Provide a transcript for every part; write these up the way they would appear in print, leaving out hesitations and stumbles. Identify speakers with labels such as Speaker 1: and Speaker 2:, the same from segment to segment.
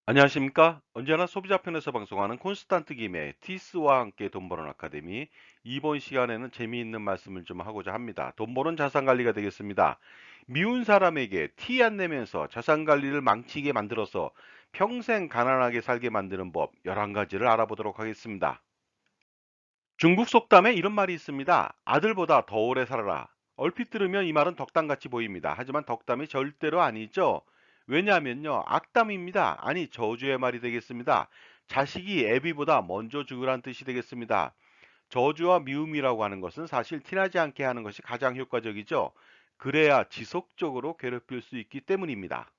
Speaker 1: 안녕하십니까? 언제나 소비자 편에서 방송하는 콘스탄트 김의 티스와 함께 돈 버는 아카데미. 이번 시간에는 재미있는 말씀을 좀 하고자 합니다. 돈 버는 자산 관리가 되겠습니다. 미운 사람에게 티 안 내면서 자산 관리를 망치게 만들어서 평생 가난하게 살게 만드는 법 11가지를 알아보도록 하겠습니다. 중국 속담에 이런 말이 있습니다. 아들보다 더 오래 살아라. 얼핏 들으면 이 말은 덕담같이 보입니다. 하지만 덕담이 절대로 아니죠. 왜냐하면요, 악담입니다. 아니, 저주의 말이 되겠습니다. 자식이 애비보다 먼저 죽으란 뜻이 되겠습니다. 저주와 미움이라고 하는 것은 사실 티나지 않게 하는 것이 가장 효과적이죠. 그래야 지속적으로 괴롭힐 수 있기 때문입니다.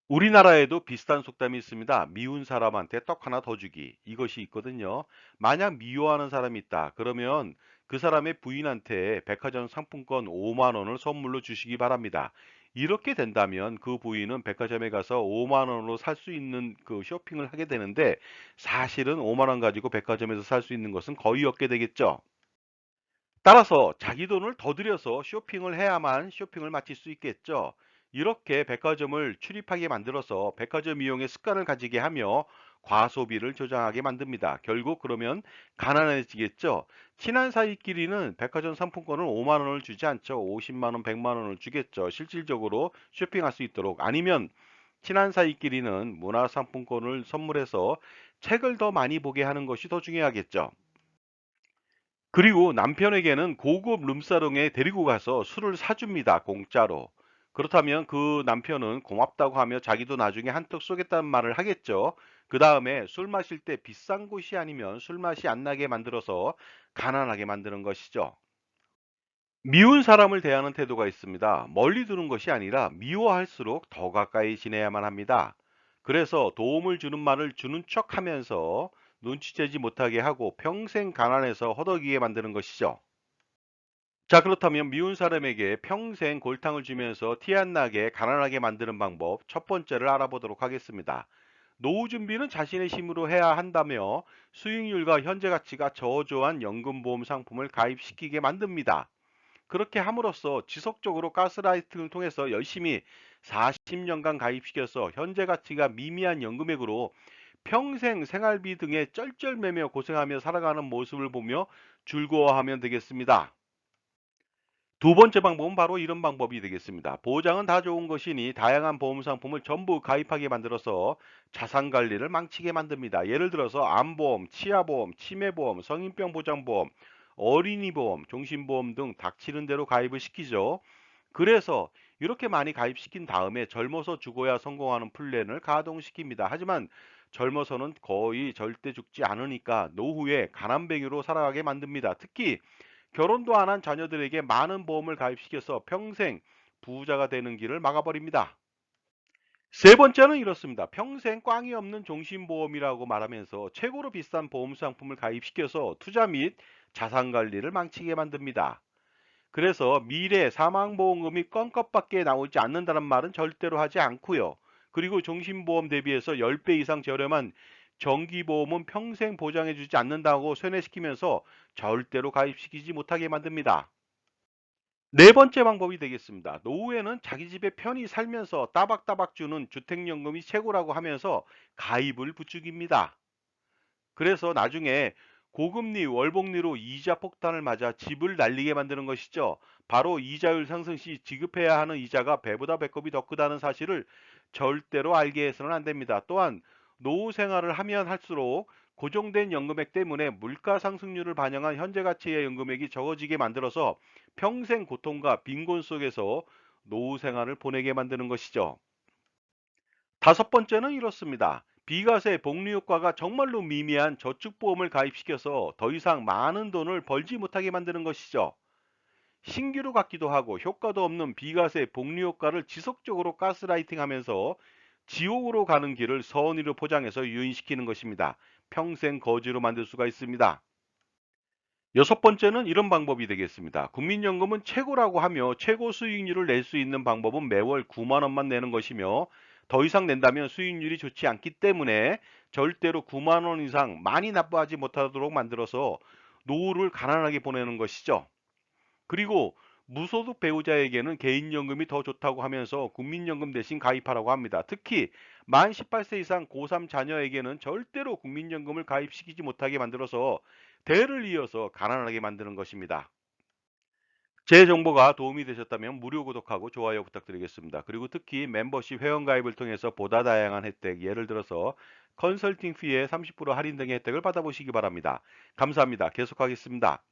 Speaker 1: 우리나라에도 비슷한 속담이 있습니다. 미운 사람한테 떡 하나 더 주기. 이것이 있거든요. 만약 미워하는 사람이 있다. 그러면 그 사람의 부인한테 백화점 상품권 5만 원을 선물로 주시기 바랍니다. 이렇게 된다면 그 부인은 백화점에 가서 5만 원으로 살 수 있는 그 쇼핑을 하게 되는데, 사실은 5만 원 가지고 백화점에서 살 수 있는 것은 거의 없게 되겠죠. 따라서 자기 돈을 더 들여서 쇼핑을 해야만 쇼핑을 마칠 수 있겠죠. 이렇게 백화점을 출입하게 만들어서 백화점 이용의 습관을 가지게 하며 과소비를 조장하게 만듭니다. 결국 그러면 가난해지겠죠. 친한 사이끼리는 백화점 상품권을 5만 원을 주지 않죠. 50만 원, 100만 원을 주겠죠. 실질적으로 쇼핑할 수 있도록. 아니면 친한 사이끼리는 문화상품권을 선물해서 책을 더 많이 보게 하는 것이 더 중요하겠죠. 그리고 남편에게는 고급 룸사롱에 데리고 가서 술을 사줍니다, 공짜로. 그렇다면 그 남편은 고맙다고 하며 자기도 나중에 한턱 쏘겠다는 말을 하겠죠. 그 다음에 술 마실 때 비싼 곳이 아니면 술 맛이 안 나게 만들어서 가난하게 만드는 것이죠. 미운 사람을 대하는 태도가 있습니다. 멀리 두는 것이 아니라 미워할수록 더 가까이 지내야만 합니다. 그래서 도움을 주는 말을 주는 척 하면서 눈치채지 못하게 하고 평생 가난해서 허덕이게 만드는 것이죠. 자, 그렇다면 미운 사람에게 평생 골탕을 주면서 티 안 나게 가난하게 만드는 방법 첫 번째를 알아보도록 하겠습니다. 노후 준비는 자신의 힘으로 해야 한다며 수익률과 현재 가치가 저조한 연금보험 상품을 가입시키게 만듭니다. 그렇게 함으로써 지속적으로 가스라이팅을 통해서 열심히 40년간 가입시켜서 현재 가치가 미미한 연금액으로 평생 생활비 등에 쩔쩔매며 고생하며 살아가는 모습을 보며 즐거워하면 되겠습니다. 두 번째 방법은 바로 이런 방법이 되겠습니다. 보장은 다 좋은 것이니 다양한 보험 상품을 전부 가입하게 만들어서 자산 관리를 망치게 만듭니다. 예를 들어서 암보험, 치아보험, 치매보험, 성인병 보장보험, 어린이보험, 종신보험 등 닥치는 대로 가입을 시키죠. 그래서 이렇게 많이 가입시킨 다음에 젊어서 죽어야 성공하는 플랜을 가동시킵니다. 하지만 젊어서는 거의 절대 죽지 않으니까 노후에 가난뱅이로 살아가게 만듭니다. 특히 결혼도 안 한 자녀들에게 많은 보험을 가입시켜서 평생 부자가 되는 길을 막아버립니다. 세 번째는 이렇습니다. 평생 꽝이 없는 종신보험이라고 말하면서 최고로 비싼 보험 상품을 가입시켜서 투자 및 자산 관리를 망치게 만듭니다. 그래서 미래 사망보험금이 껌값밖에 나오지 않는다는 말은 절대로 하지 않고요. 그리고 종신보험 대비해서 10배 이상 저렴한 정기보험은 평생 보장해주지 않는다고 쇠뇌시키면서 절대로 가입시키지 못하게 만듭니다. 네 번째 방법이 되겠습니다. 노후에는 자기 집에 편히 살면서 따박따박 주는 주택연금이 최고라고 하면서 가입을 부추깁니다. 그래서 나중에 고금리 월복리로 이자 폭탄을 맞아 집을 날리게 만드는 것이죠. 바로 이자율 상승 시 지급해야 하는 이자가 배보다 배꼽이 더 크다는 사실을 절대로 알게 해서는 안 됩니다. 또한 노후 생활을 하면 할수록 고정된 연금액 때문에 물가 상승률을 반영한 현재 가치의 연금액이 적어지게 만들어서 평생 고통과 빈곤 속에서 노후 생활을 보내게 만드는 것이죠. 다섯 번째는 이렇습니다. 비과세 복리 효과가 정말로 미미한 저축보험을 가입시켜서 더 이상 많은 돈을 벌지 못하게 만드는 것이죠. 신규로 같기도 하고 효과도 없는 비과세 복리 효과를 지속적으로 가스라이팅 하면서 지옥으로 가는 길을 선의로 포장해서 유인시키는 것입니다. 평생 거지로 만들 수가 있습니다. 여섯 번째는 이런 방법이 되겠습니다. 국민연금은 최고라고 하며 최고 수익률을 낼 수 있는 방법은 매월 9만 원만 내는 것이며 더 이상 낸다면 수익률이 좋지 않기 때문에 절대로 9만 원 이상 많이 납부하지 못하도록 만들어서 노후를 가난하게 보내는 것이죠. 그리고 무소득 배우자에게는 개인연금이 더 좋다고 하면서 국민연금 대신 가입하라고 합니다. 특히 만 18세 이상 고3 자녀에게는 절대로 국민연금을 가입시키지 못하게 만들어서 대를 이어서 가난하게 만드는 것입니다. 제 정보가 도움이 되셨다면 무료 구독하고 좋아요 부탁드리겠습니다. 그리고 특히 멤버십 회원가입을 통해서 보다 다양한 혜택, 예를 들어서 컨설팅 피에 30% 할인 등의 혜택을 받아보시기 바랍니다. 감사합니다. 계속하겠습니다.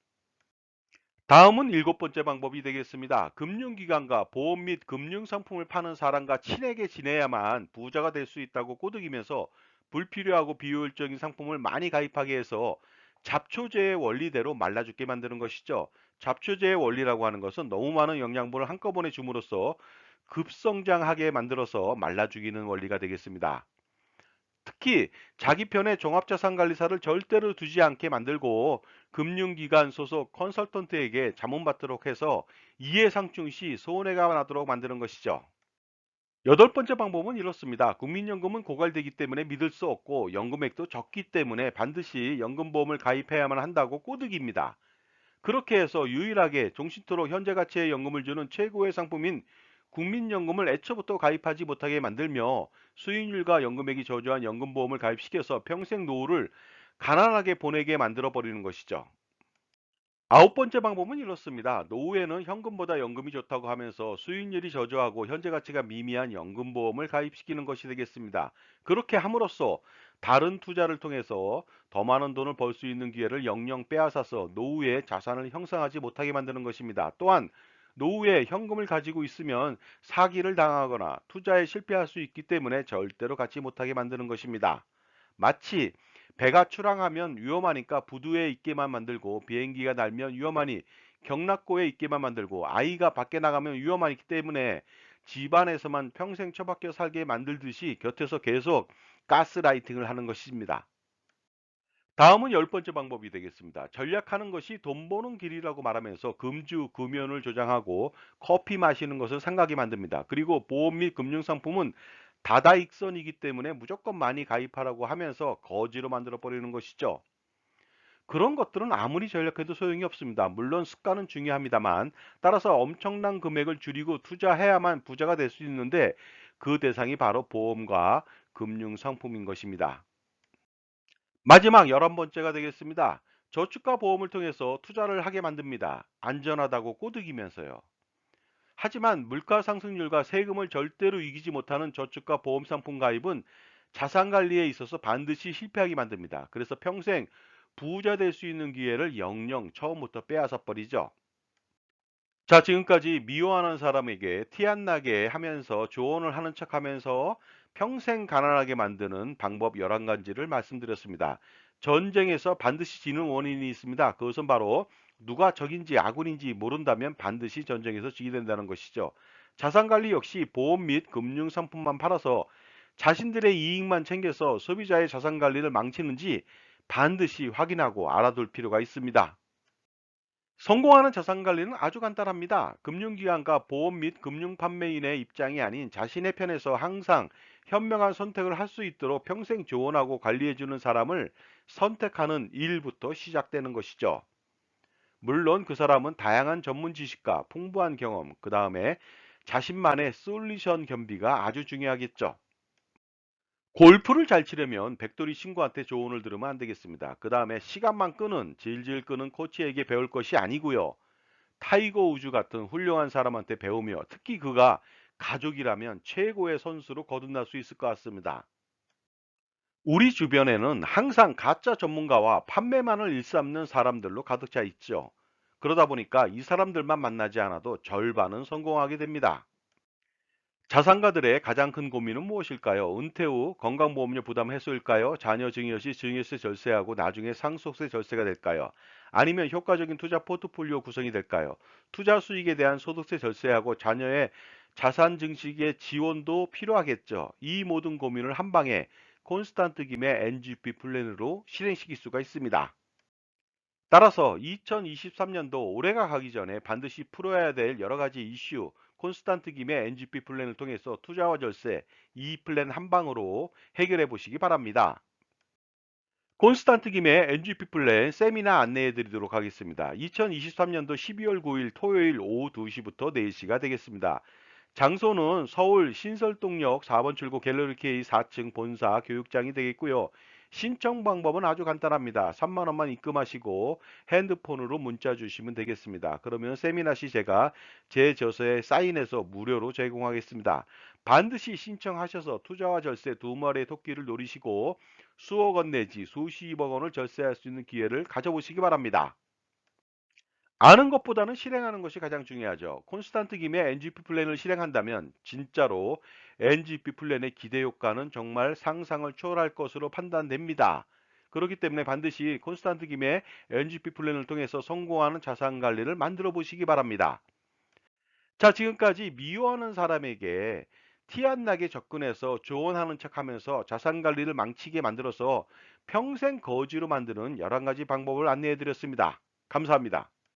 Speaker 1: 다음은 일곱 번째 방법이 되겠습니다. 금융기관과 보험 및 금융상품을 파는 사람과 친하게 지내야만 부자가 될 수 있다고 꼬드기면서 불필요하고 비효율적인 상품을 많이 가입하게 해서 잡초제의 원리대로 말라 죽게 만드는 것이죠. 잡초제의 원리라고 하는 것은 너무 많은 영양분을 한꺼번에 줌으로써 급성장하게 만들어서 말라 죽이는 원리가 되겠습니다. 특히 자기 편에 종합자산관리사를 절대로 두지 않게 만들고 금융기관 소속 컨설턴트에게 자문받도록 해서 이해상충 시 손해가 나도록 만드는 것이죠. 여덟 번째 방법은 이렇습니다. 국민연금은 고갈되기 때문에 믿을 수 없고 연금액도 적기 때문에 반드시 연금보험을 가입해야만 한다고 꼬드깁니다. 그렇게 해서 유일하게 종신토록 현재 가치의 연금을 주는 최고의 상품인 국민연금을 애초부터 가입하지 못하게 만들며 수익률과 연금액이 저조한 연금보험을 가입시켜서 평생 노후를 가난하게 보내게 만들어 버리는 것이죠. 아홉 번째 방법은 이렇습니다. 노후에는 현금보다 연금이 좋다고 하면서 수익률이 저조하고 현재 가치가 미미한 연금보험을 가입시키는 것이 되겠습니다. 그렇게 함으로써 다른 투자를 통해서 더 많은 돈을 벌 수 있는 기회를 영영 빼앗아서 노후에 자산을 형성하지 못하게 만드는 것입니다. 또한 노후에 현금을 가지고 있으면 사기를 당하거나 투자에 실패할 수 있기 때문에 절대로 갖지 못하게 만드는 것입니다. 마치 배가 출항하면 위험하니까 부두에 있게만 만들고 비행기가 날면 위험하니 경락고에 있게만 만들고 아이가 밖에 나가면 위험하기 때문에 집안에서만 평생 처박혀 살게 만들듯이 곁에서 계속 가스라이팅을 하는 것입니다. 다음은 열 번째 방법이 되겠습니다. 전략하는 것이 돈 버는 길이라고 말하면서 금주, 금연을 조장하고 커피 마시는 것을 상하게 만듭니다. 그리고 보험 및 금융상품은 다다익선이기 때문에 무조건 많이 가입하라고 하면서 거지로 만들어 버리는 것이죠. 그런 것들은 아무리 전략해도 소용이 없습니다. 물론 습관은 중요합니다만 따라서 엄청난 금액을 줄이고 투자해야만 부자가 될 수 있는데 그 대상이 바로 보험과 금융상품인 것입니다. 마지막 11번째가 되겠습니다. 저축과 보험을 통해서 투자를 하게 만듭니다. 안전하다고 꼬드기면서요. 하지만 물가 상승률과 세금을 절대로 이기지 못하는 저축과 보험 상품 가입은 자산 관리에 있어서 반드시 실패하게 만듭니다. 그래서 평생 부자 될 수 있는 기회를 영영 처음부터 빼앗아 버리죠. 자, 지금까지 미워하는 사람에게 티 안 나게 하면서 조언을 하는 척 하면서 평생 가난하게 만드는 방법 11가지를 말씀드렸습니다. 전쟁에서 반드시 지는 원인이 있습니다. 그것은 바로 누가 적인지 아군인지 모른다면 반드시 전쟁에서 지게 된다는 것이죠. 자산관리 역시 보험 및 금융상품만 팔아서 자신들의 이익만 챙겨서 소비자의 자산관리를 망치는지 반드시 확인하고 알아둘 필요가 있습니다. 성공하는 자산 관리는 아주 간단합니다. 금융기관과 보험 및 금융 판매인의 입장이 아닌 자신의 편에서 항상 현명한 선택을 할 수 있도록 평생 조언하고 관리해주는 사람을 선택하는 일부터 시작되는 것이죠. 물론 그 사람은 다양한 전문 지식과 풍부한 경험, 그 다음에 자신만의 솔루션 겸비가 아주 중요하겠죠. 골프를 잘 치려면 백돌이 친구한테 조언을 들으면 안 되겠습니다. 그 다음에 시간만 끄는 질질 끄는 코치에게 배울 것이 아니고요. 타이거 우즈 같은 훌륭한 사람한테 배우며 특히 그가 가족이라면 최고의 선수로 거듭날 수 있을 것 같습니다. 우리 주변에는 항상 가짜 전문가와 판매만을 일삼는 사람들로 가득 차 있죠. 그러다 보니까 이 사람들만 만나지 않아도 절반은 성공하게 됩니다. 자산가들의 가장 큰 고민은 무엇일까요? 은퇴 후 건강보험료 부담 해소일까요? 자녀 증여 시 증여세 절세하고 나중에 상속세 절세가 될까요? 아니면 효과적인 투자 포트폴리오 구성이 될까요? 투자 수익에 대한 소득세 절세하고 자녀의 자산 증식의 지원도 필요하겠죠. 이 모든 고민을 한 방에 콘스탄트 김의 NGP 플랜으로 실행시킬 수가 있습니다. 따라서 2023년도 올해가 가기 전에 반드시 풀어야 될 여러 가지 이슈, 콘스탄트 김의 NGP 플랜을 통해서 투자와 절세, 이 플랜 한 방으로 해결해 보시기 바랍니다. 콘스탄트 김의 NGP 플랜 세미나 안내해 드리도록 하겠습니다. 2023년도 12월 9일 토요일 오후 2시부터 4시가 되겠습니다. 장소는 서울 신설동역 4번 출구 갤러리 K 4층 본사 교육장이 되겠고요. 신청 방법은 아주 간단합니다. 3만 원만 입금하시고 핸드폰으로 문자 주시면 되겠습니다. 그러면 세미나 시 제가 제 저서에 사인해서 무료로 제공하겠습니다. 반드시 신청하셔서 투자와 절세 두 마리의 토끼를 노리시고 수억 원 내지 수십억 원을 절세할 수 있는 기회를 가져보시기 바랍니다. 아는 것보다는 실행하는 것이 가장 중요하죠. 콘스탄트 김의 NGP 플랜을 실행한다면 진짜로 NGP 플랜의 기대 효과는 정말 상상을 초월할 것으로 판단됩니다. 그렇기 때문에 반드시 콘스탄트 김의 NGP 플랜을 통해서 성공하는 자산 관리를 만들어 보시기 바랍니다. 자, 지금까지 미워하는 사람에게 티 안 나게 접근해서 조언하는 척하면서 자산 관리를 망치게 만들어서 평생 거지로 만드는 11가지 방법을 안내해 드렸습니다. 감사합니다.